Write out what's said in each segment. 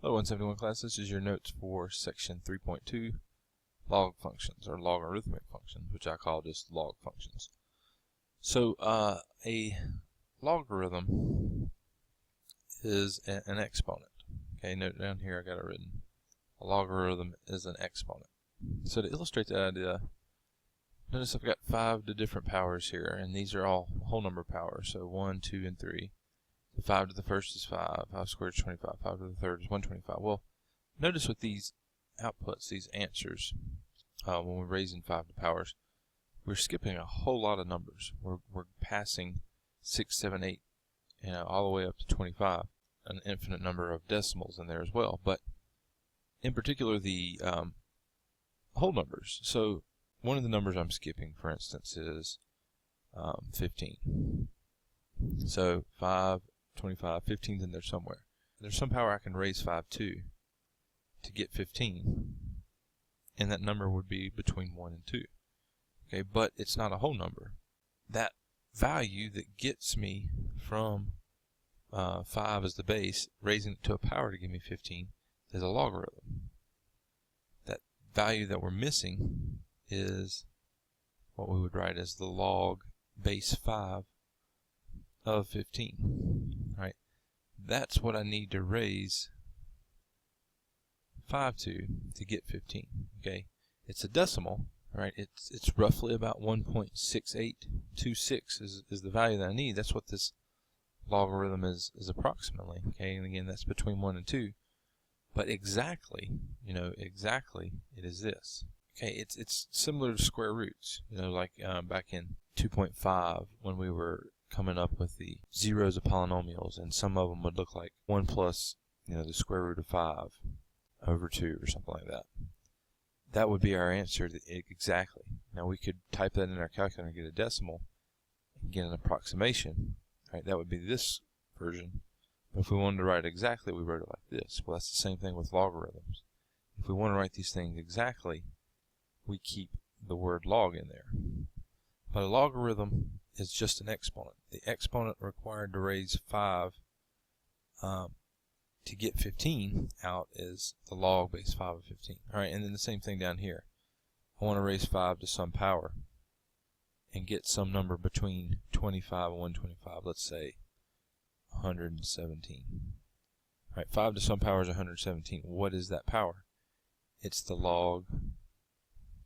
Hello 171 class, this is your notes for section 3.2, log functions or logarithmic functions, which I call just log functions. So a logarithm is an exponent. Okay, note down here I got it written. A logarithm is an exponent. So to illustrate the idea, notice I've got 5 different powers here, and these are all whole number powers, so 1, 2, and 3. 5 to the first is 5, 5 squared is 25, 5 to the third is 125. Well, notice with these outputs, these answers, when we're raising 5 to powers, we're skipping a whole lot of numbers. We're passing 6, 7, 8, all the way up to 25, an infinite number of decimals in there as well. But in particular, the whole numbers. So one of the numbers I'm skipping, for instance, is 15. So 5, 25, 15's in there somewhere. There's some power I can raise 5 to get 15, and that number would be between 1 and 2. Okay, but it's not a whole number. That value that gets me from 5 as the base, raising it to a power to give me 15, is a logarithm. That value that we're missing is what we would write as the log base 5 of 15. Right? That's what I need to raise 5 to get 15. Okay? It's a decimal, right? It's roughly about 1.6826 is the value that I need. That's what this logarithm is approximately. Okay? And again, that's between 1 and 2. But exactly, exactly it is this. Okay, it's similar to square roots. Like back in 2.5 when we were coming up with the zeros of polynomials, and some of them would look like 1 plus, the square root of 5 over 2 or something like that. That would be our answer exactly. Now we could type that in our calculator and get a decimal and get an approximation. Right, that would be this version. But if we wanted to write it exactly, we wrote it like this. Well, that's the same thing with logarithms. If we want to write these things exactly, we keep the word log in there. But a logarithm is just an exponent. The exponent required to raise 5 to get 15 out is the log base 5 of 15. Alright, and then the same thing down here. I want to raise 5 to some power and get some number between 25 and 125. Let's say 117. Alright, 5 to some power is 117. What is that power? It's the log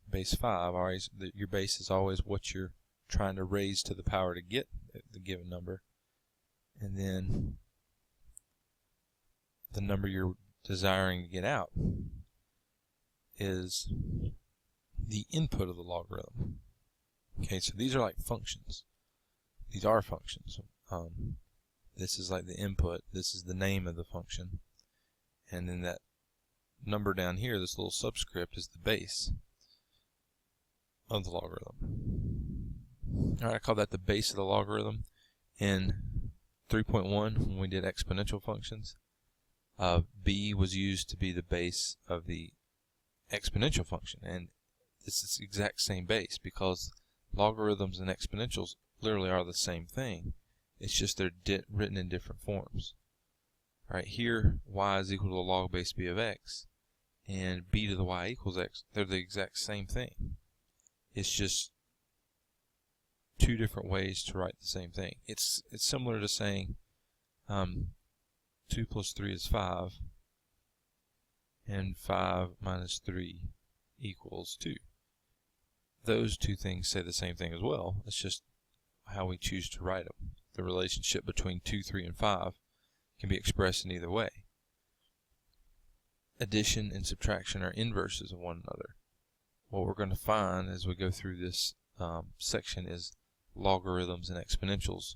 base 5. Always, your base is always what you're trying to raise to the power to get the given number, and then the number you're desiring to get out is the input of the logarithm. Okay, so these are like functions. These are functions. This is like the input. This is the name of the function, and then that number down here, this little subscript, is the base of the logarithm. Alright, I call that the base of the logarithm. In 3.1, when we did exponential functions, b was used to be the base of the exponential function, and it's the exact same base because logarithms and exponentials literally are the same thing. It's just they're written in different forms. Right here, y is equal to the log base b of x, and b to the y equals x. They're the exact same thing. It's just 2 different ways to write the same thing. It's similar to saying 2 plus 3 is 5, and 5 minus 3 equals 2. Those 2 things say the same thing as well. It's just how we choose to write them. The relationship between 2, 3, and 5 can be expressed in either way. Addition and subtraction are inverses of one another. What we're going to find as we go through this section is logarithms and exponentials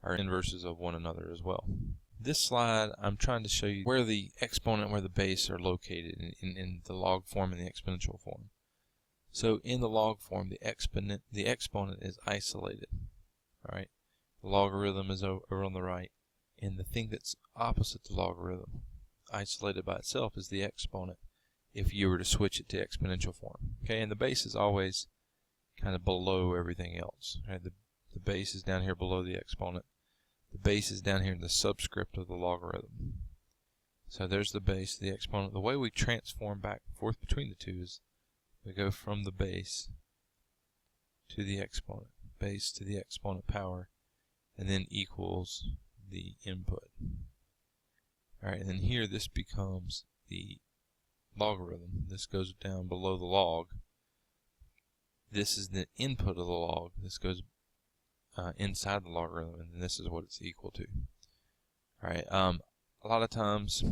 are inverses of one another as well. This slide, I'm trying to show you where the exponent and where the base are located in the log form and the exponential form. So in the log form, the exponent is isolated. All right, the logarithm is over on the right, and the thing that's opposite the logarithm, isolated by itself, is the exponent if you were to switch it to exponential form. Okay, and the base is always kind of below everything else. Right? The base is down here below the exponent. The base is down here in the subscript of the logarithm. So there's the base, the exponent. The way we transform back and forth between the two is we go from the base to the exponent, base to the exponent power, and then equals the input. Alright, and then here this becomes the logarithm. This goes down below the log. This is the input of the log. This goes inside the logarithm, and then this is what it's equal to. Alright, a lot of times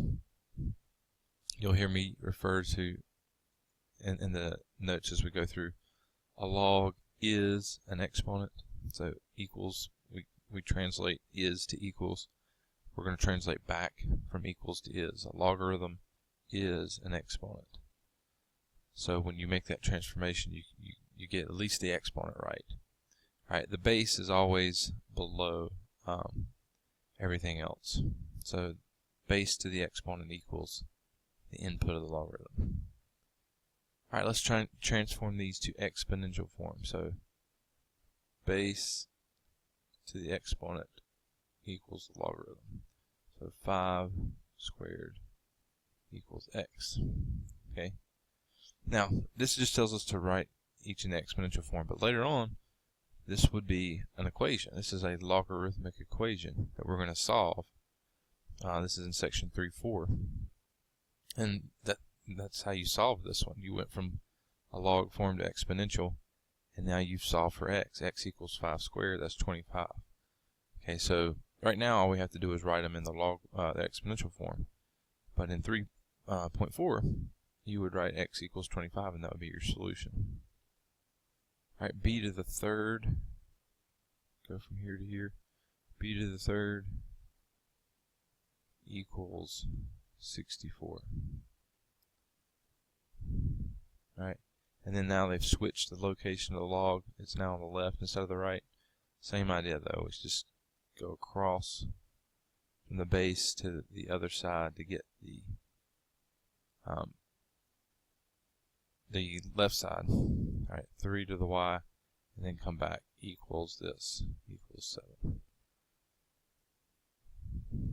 you'll hear me refer to in the notes as we go through, a log is an exponent. So equals, we translate is to equals. We're going to translate back from equals to is. A logarithm is an exponent. So when you make that transformation, you get at least the exponent right. Alright, the base is always below everything else. So base to the exponent equals the input of the logarithm. Alright, let's try and transform these to exponential form. So base to the exponent equals the logarithm. So 5 squared equals x. Okay. Now, this just tells us to write each in the exponential form, but later on, this would be an equation. This is a logarithmic equation that we're going to solve. This is in section 3.4. And that's how you solve this one. You went from a log form to exponential, and now you've solved for x. X equals 5 squared, that's 25. Okay, so right now all we have to do is write them in the the exponential form. But in 3.4, you would write x equals 25, and that would be your solution. Alright, b to the third, go from here to here, b to the third equals 64. Alright, and then now they've switched the location of the log. It's now on the left instead of the right. Same idea though, it's just go across from the base to the other side to get the left side. Alright, 3 to the y, and then come back, equals this, equals 7.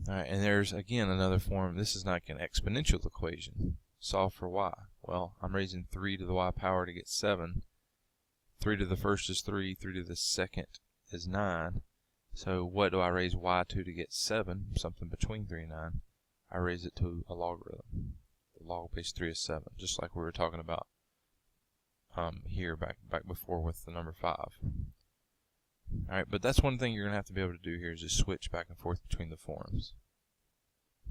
Alright, and there's again another form. This is like an exponential equation. Solve for y. Well, I'm raising 3 to the y power to get 7. 3 to the first is 3, 3 to the second is 9. So what do I raise y to get 7? Something between 3 and 9. I raise it to a logarithm. The log base 3 is 7, just like we were talking about here back before with the number 5. Alright, but that's one thing you're going to have to be able to do here is just switch back and forth between the forms.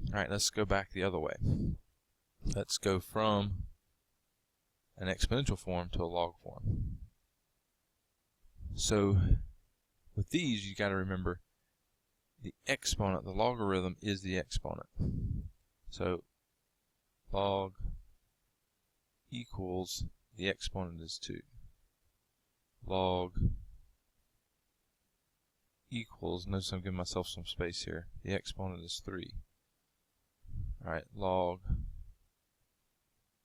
Alright, let's go back the other way. Let's go from an exponential form to a log form. So with these, you got to remember the exponent, the logarithm is the exponent. So log equals, the exponent is 2. Log equals, notice I'm giving myself some space here, the exponent is 3. Alright, log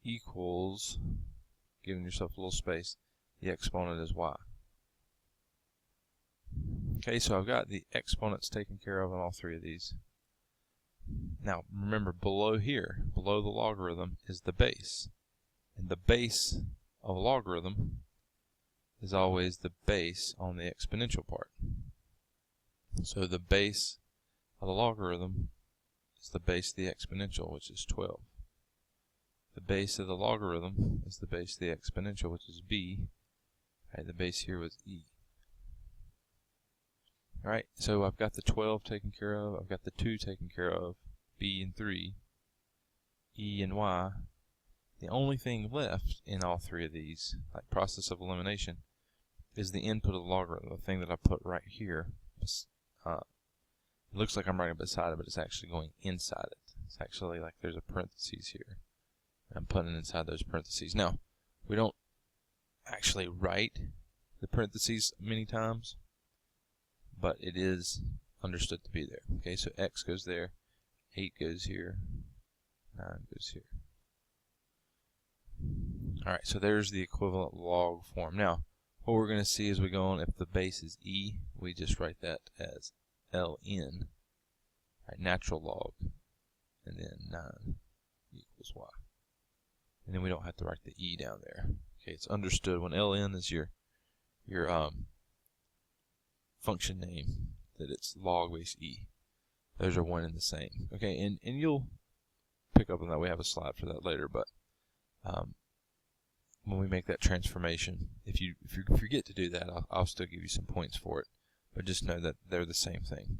equals, giving yourself a little space, the exponent is y. Okay, so I've got the exponents taken care of on all three of these. Now remember, below here, below the logarithm, is the base. And the base of a logarithm is always the base on the exponential part. So the base of the logarithm is the base of the exponential, which is 12. The base of the logarithm is the base of the exponential, which is b. Right, the base here was e. Alright, so I've got the 12 taken care of, I've got the 2 taken care of, b and 3, e and y. The only thing left in all three of these, like process of elimination, is the input of the logarithm, the thing that I put right here. It looks like I'm writing beside it, but it's actually going inside it. It's actually like there's a parentheses here. I'm putting inside those parentheses. Now, we don't actually write the parentheses many times, but it is understood to be there. Okay, so x goes there, 8 goes here, 9 goes here. Alright, so there's the equivalent log form. Now, what we're going to see as we go on, if the base is e, we just write that as ln, right, natural log and then 9 equals y. And then we don't have to write the e down there. Okay, it's understood when ln is your function name that it's log base e. Those are one and the same. Okay, and you'll pick up on that. We have a slide for that later, but when we make that transformation, if you forget to do that, I'll still give you some points for it, but just know that they're the same thing.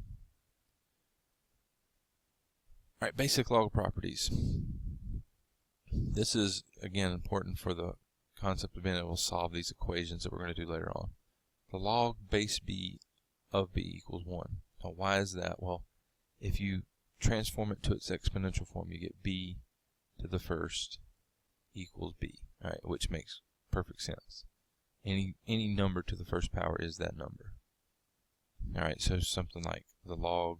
All right, basic log properties. This is, again, important for the concept of being able to solve these equations that we're going to do later on. The log base b of b equals 1. Now, why is that? Well, if you transform it to its exponential form, you get b to the first equals b, all right, which makes perfect sense. Any number to the first power is that number. All right, so something like the log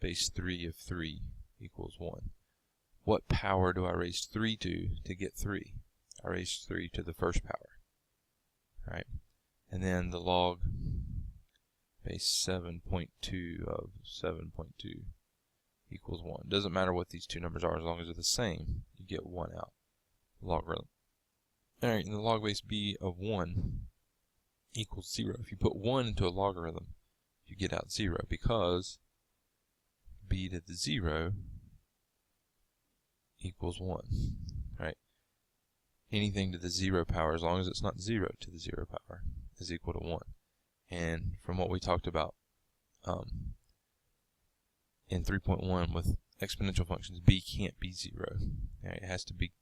base 3 of 3 equals 1. What power do I raise 3 to get 3? I raise 3 to the first power. All right, and then the log base 7.2 of 7.2 equals 1. Doesn't matter what these two numbers are, as long as they're the same, you get 1 out. Logarithm. All right, and the log base b of 1 equals 0. If you put 1 into a logarithm, you get out 0, because b to the 0 equals 1. Right? Anything to the 0 power, as long as it's not 0 to the 0 power, is equal to 1. And from what we talked about in 3.1 with exponential functions, b can't be 0. Right? It has to be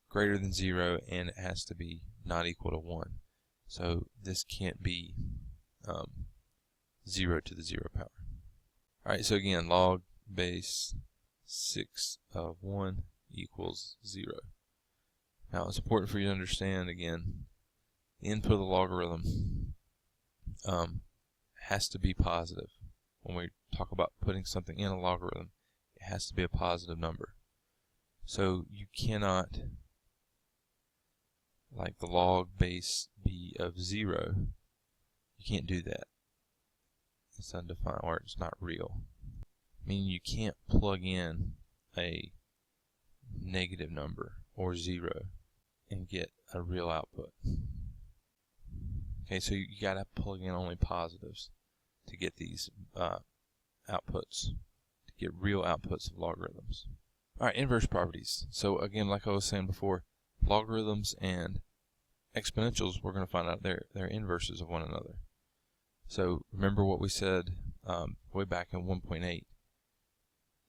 greater than 0, and it has to be not equal to 1. So this can't be 0 to the 0 power. Alright, so again, log base 6 of 1 equals 0. Now it's important for you to understand, again, the input of the logarithm has to be positive. When we talk about putting something in a logarithm, it has to be a positive number. So you cannot, like the log base b of 0, you can't do that. It's undefined, or it's not real. Meaning you can't plug in a negative number or 0 and get a real output. Okay, so you gotta plug in only positives to get these outputs, to get real outputs of logarithms. Alright, inverse properties. So again, like I was saying before, logarithms and exponentials, we're going to find out they're inverses of one another. So remember what we said way back in 1.8.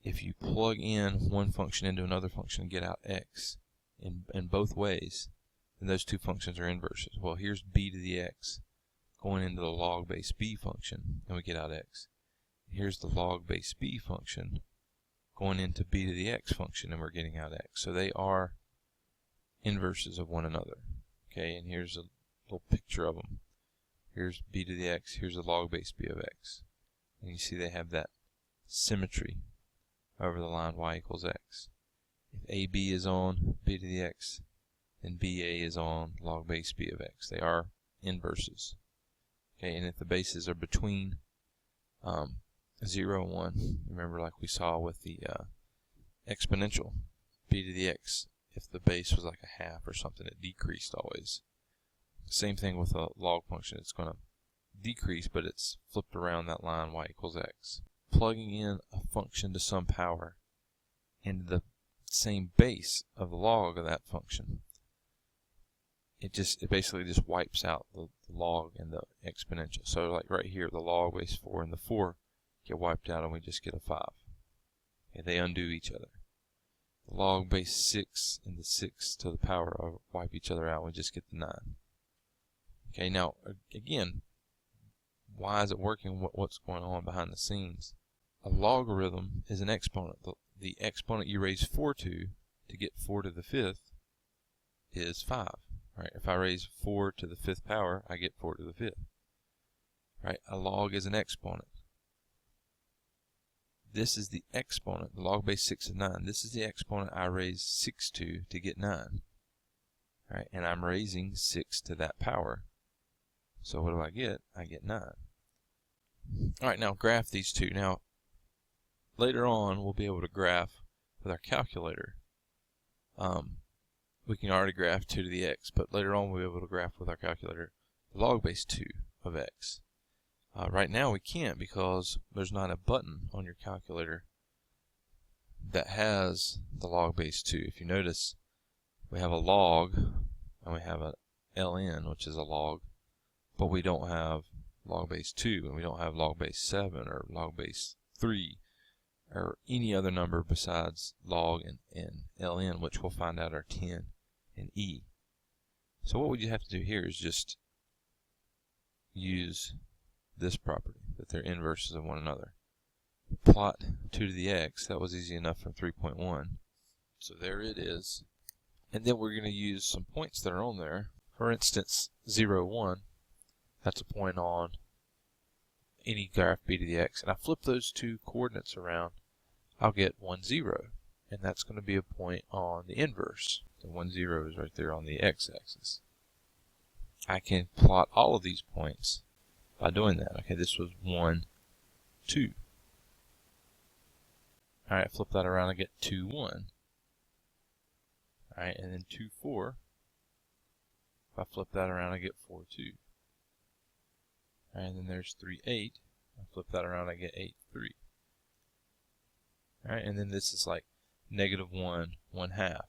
If you plug in one function into another function and get out x in both ways, then those two functions are inverses. Well, here's b to the x going into the log base b function, and we get out x. Here's the log base b function going into b to the x function, and we're getting out x. So they are inverses of one another. Okay, and here's a little picture of them. Here's b to the x, here's the log base b of x. And you see they have that symmetry over the line y equals x. If ab is on b to the x, then ba is on log base b of x. They are inverses. Okay, and if the bases are between 0 and 1, remember like we saw with the exponential, b to the x, if the base was like a half or something, it decreased always. Same thing with a log function. It's going to decrease, but it's flipped around that line y equals x. Plugging in a function to some power into the same base of the log of that function, it basically just wipes out the log and the exponential. So like right here, the log base 4 and the 4 get wiped out, and we just get a 5. Okay, they undo each other. The log base 6 and the 6 to the power wipe each other out, and we just get the 9. Okay, now again, why is it working? What's going on behind the scenes? A logarithm is an exponent. The exponent you raise 4 to get 4 to the 5th is 5. Right? If I raise 4 to the 5th power, I get 4 to the 5th. Right? A log is an exponent. This is the exponent. The log base 6 is 9. This is the exponent I raise 6 to get 9. Right? And I'm raising 6 to that power. So what do I get? I get 9. Alright, now graph these two. Now, later on we'll be able to graph with our calculator. We can already graph 2 to the x, but later on we'll be able to graph with our calculator log base 2 of x. Right now we can't because there's not a button on your calculator that has the log base 2. If you notice, we have a log and we have a ln, which is a log, but we don't have log base 2, and we don't have log base 7 or log base 3 or any other number besides log and ln, which we'll find out are 10 and e. So what you have to do here is just use this property, that they're inverses of one another. Plot 2 to the x, that was easy enough from 3.1. So there it is. And then we're going to use some points that are on there. For instance, 0, 1, that's a point on any graph b to the x. And I flip those two coordinates around, I'll get 1, 0. And that's going to be a point on the inverse. The 1, 0 is right there on the x-axis. I can plot all of these points by doing that. Okay, this was 1, 2. Alright, flip that around and get 2, 1. Alright, and then 2, 4. If I flip that around, I get 4, 2. Alright, and then there's 3, 8. I flip that around, I get 8, 3. Alright, and then this is like negative 1, 1/2.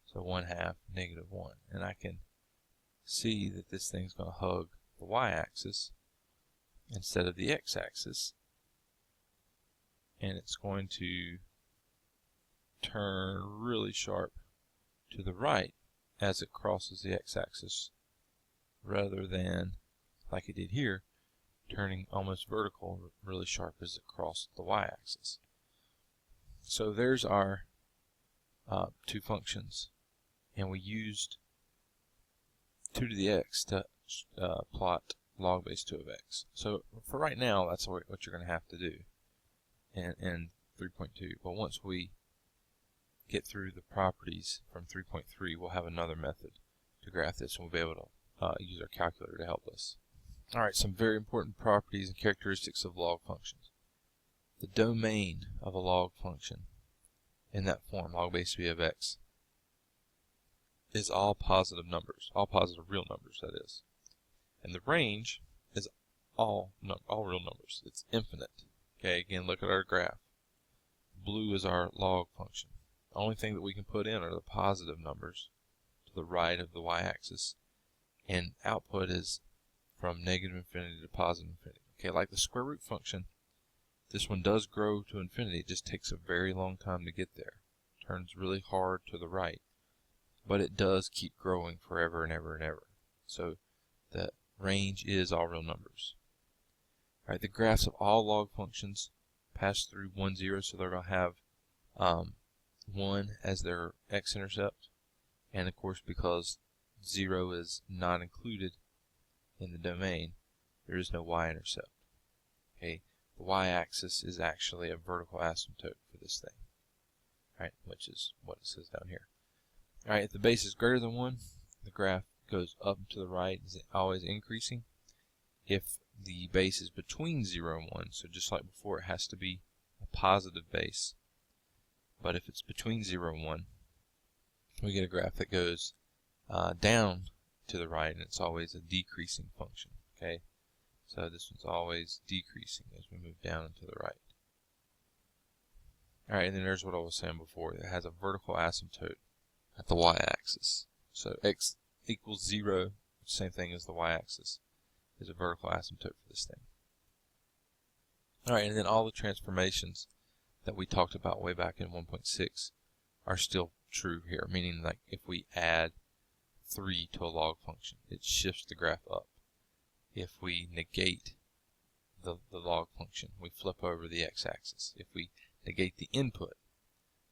So 1/2, negative 1. And I can see that this thing's going to hug the y-axis instead of the x-axis. And it's going to turn really sharp to the right as it crosses the x-axis, rather than, like it did here, turning almost vertical, really sharp as it crossed the y-axis. So there's our two functions, and we used 2 to the x to plot log base 2 of x. So for right now, that's what you're going to have to do in 3.2. But once we get through the properties from 3.3, we'll have another method to graph this, and we'll be able to use our calculator to help us. Alright, some very important properties and characteristics of log functions. The domain of a log function in that form, log base 2 of x, is all positive numbers, all positive real numbers, that is. And the range is all real numbers. It's infinite. Okay, again, look at our graph. Blue is our log function. The only thing that we can put in are the positive numbers to the right of the y-axis, and output is from negative infinity to positive infinity. Okay, like the square root function, this one does grow to infinity. It just takes a very long time to get there. It turns really hard to the right, but it does keep growing forever and ever and ever. So the range is all real numbers. All right, the graphs of all log functions pass through 1, 0, so they're going to have 1 as their x-intercept, and of course because 0 is not included in the domain, there is no y-intercept. Okay, the y-axis is actually a vertical asymptote for this thing, right? Which is what it says down here. All right, if the base is greater than 1, the graph goes up to the right, is always increasing. If the base is between 0 and 1, so just like before, it has to be a positive base. But if it's between 0 and 1, we get a graph that goes down to the right, and it's always a decreasing function. Okay, so this one's always decreasing as we move down and to the right. All right, and then there's what I was saying before. It has a vertical asymptote at the y-axis. So x equals 0, same thing as the y-axis, is a vertical asymptote for this thing. All right, and then all the transformations that we talked about way back in 1.6 are still true here, meaning like if we add 3 to a log function, it shifts the graph up. If we negate the log function, we flip over the x-axis. If we negate the input,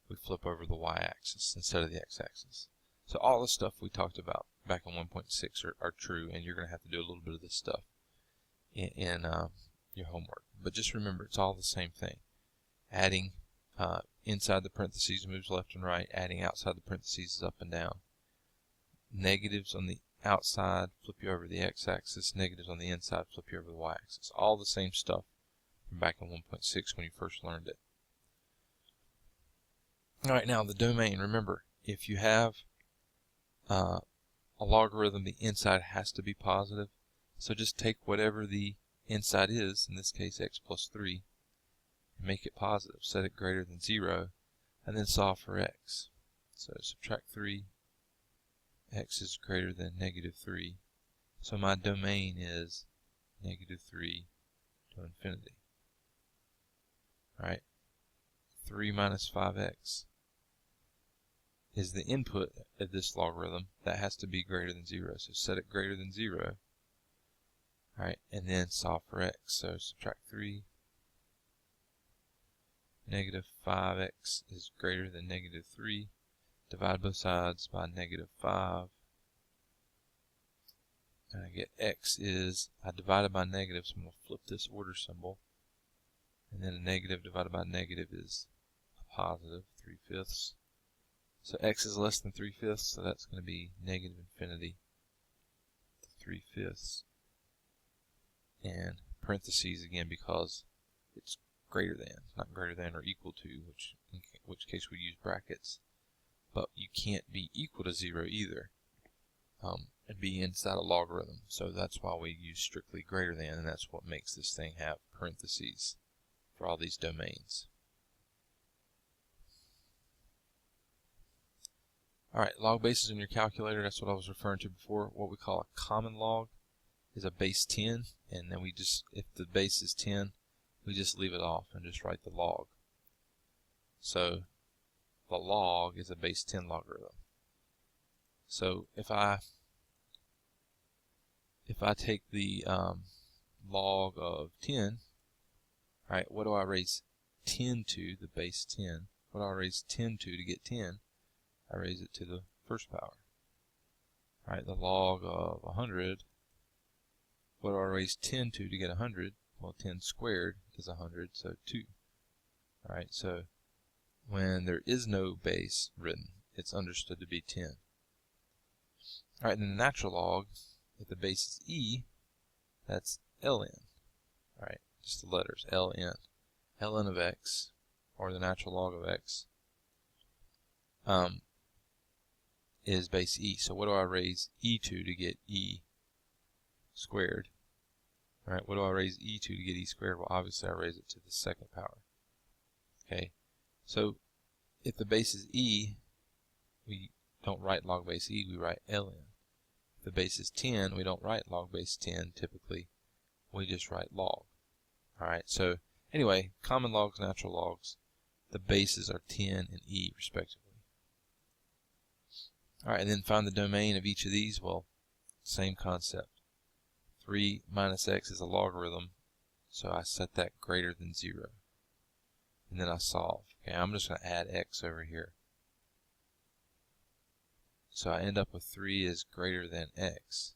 we flip over the y-axis instead of the x-axis. So all the stuff we talked about back in 1.6 are true, and you're going to have to do a little bit of this stuff in your homework. But just remember, it's all the same thing. Adding inside the parentheses moves left and right. Adding outside the parentheses is up and down. Negatives on the outside flip you over the x-axis. Negatives on the inside flip you over the y-axis. All the same stuff from back in 1.6 when you first learned it. Alright, now the domain. Remember, if you have a logarithm, the inside has to be positive. So just take whatever the inside is, in this case x plus 3, and make it positive. Set it greater than 0, and then solve for x. So subtract 3, x is greater than negative 3. So my domain is negative 3 to infinity. Alright, 3 minus 5x is the input of this logarithm. That has to be greater than 0. So set it greater than 0. Alright, and then solve for x. So subtract 3. Negative 5x is greater than negative 3. Divide both sides by negative 5. And I get x is, I divided by negative, so I'm going to flip this order symbol. And then a negative divided by negative is a positive, 3/5. So x is less than 3/5, so that's going to be negative infinity to 3/5. And parentheses again because it's greater than, not greater than or equal to, in which case we use brackets. But you can't be equal to 0 either, and be inside a logarithm. So that's why we use strictly greater than, and that's what makes this thing have parentheses for all these domains. Alright, log bases in your calculator, that's what I was referring to before. What we call a common log is a base 10, and then we just, if the base is 10, we just leave it off and just write the log. So the log is a base 10 logarithm. So if I take the log of 10, alright, what do I raise 10 to, the base 10? What do I raise 10 to get 10? I raise it to the first power. Alright, the log of 100, what do I raise 10 to get 100? Well, 10 squared is 100, so 2. Alright, so when there is no base written, it's understood to be 10. Alright, then the natural log, if the base is e, that's ln. Alright, just the letters, ln. ln of x, or the natural log of x, is base e. So what do I raise e to get e squared? Alright, what do I raise e to get e squared? Well, obviously I raise it to the second power. Okay, so if the base is e, we don't write log base e, we write ln. If the base is 10, we don't write log base 10 typically, we just write log. Alright, so anyway, common logs, natural logs, the bases are 10 and e respectively. Alright, and then find the domain of each of these. Well, same concept. 3 minus x is a logarithm, so I set that greater than 0. And then I solve. Okay, I'm just going to add x over here. So I end up with 3 is greater than x.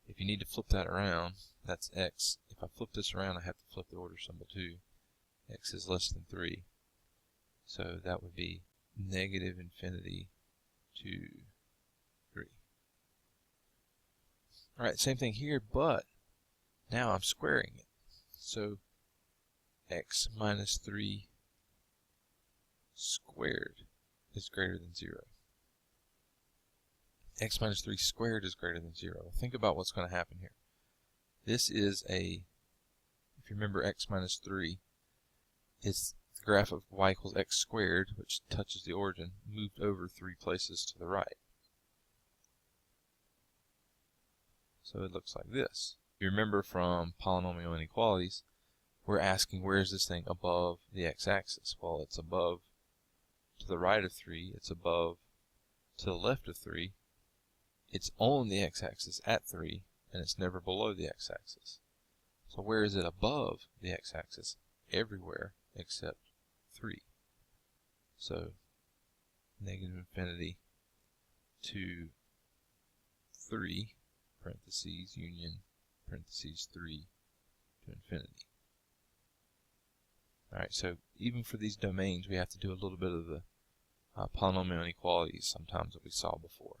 If you need to flip that around, that's x. If I flip this around, I have to flip the order symbol too. X is less than 3. So that would be negative infinity to 3. Alright, same thing here, but now I'm squaring it. So x minus 3 squared is greater than 0. X minus 3 squared is greater than 0. Well, think about what's going to happen here. This is a, if you remember x minus 3, it's the graph of y equals x squared, which touches the origin, moved over 3 places to the right. So it looks like this. If you remember from polynomial inequalities, we're asking where is this thing above the x-axis? Well, it's above to the right of 3, it's above to the left of 3, it's on the x-axis at 3, and it's never below the x-axis. So where is it above the x-axis? Everywhere except 3. So negative infinity to 3, parentheses, union, parentheses, 3 to infinity. Alright, so even for these domains, we have to do a little bit of the polynomial inequalities sometimes that we saw before.